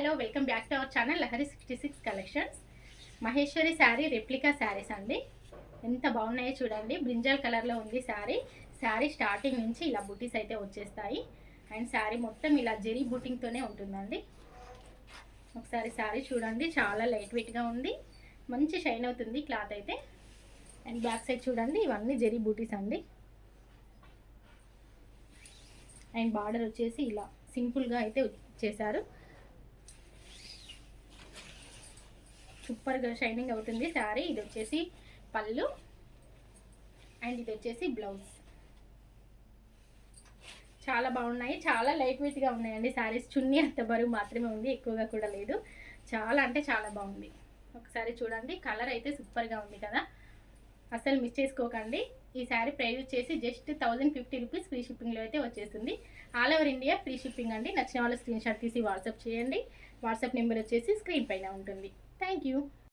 Hello welcome back to our channel Lahari 66 collections. Maheshwari sari replica saris అండి. ఎంత బాగున్నాయో చూడండి. బ్రింజల్ కలర్లో ఉంది శారీ స్టార్టింగ్ నుంచి ఇలా బుటీస్ అయితే వచ్చేస్తాయి. అండ్ శారీ మొత్తం ఇలా జెరీ బుటింగ్తోనే ఉంటుందండి. ఒకసారి శారీ చూడండి, చాలా లైట్ వెయిట్గా ఉంది, మంచి షైన్ అవుతుంది క్లాత్ అయితే. అండ్ బ్యాక్ సైడ్ చూడండి, ఇవన్నీ జెరీ బూటీస్ అండి. అండ్ బార్డర్ వచ్చేసి ఇలా సింపుల్గా అయితే చేశారు. సూపర్గా షైనింగ్ అవుతుంది శారీ. ఇది వచ్చేసి పళ్ళు అండ్ ఇది వచ్చేసి బ్లౌజ్. చాలా బాగున్నాయి, చాలా లైట్ వెయిట్గా ఉన్నాయండి శారీస్. చున్నీ అంత బరువు మాత్రమే ఉంది, ఎక్కువగా కూడా లేదు. చాలా అంటే చాలా బాగుంది. ఒకసారి చూడండి, కలర్ అయితే సూపర్గా ఉంది కదా, అసలు మిస్ చేసుకోకండి. ఈ శారీ ప్రైస్ వచ్చేసి జస్ట్ 1050 రూపీస్ ఫ్రీ షిప్పింగ్లో అయితే వచ్చేస్తుంది. All over India free shipping అండి. నచ్చిన వాళ్ళు స్క్రీన్ షాట్ తీసి వాట్సాప్ చేయండి. వాట్సాప్ నెంబర్ వచ్చేసి స్క్రీన్ పైన ఉంటుంది. Thank you.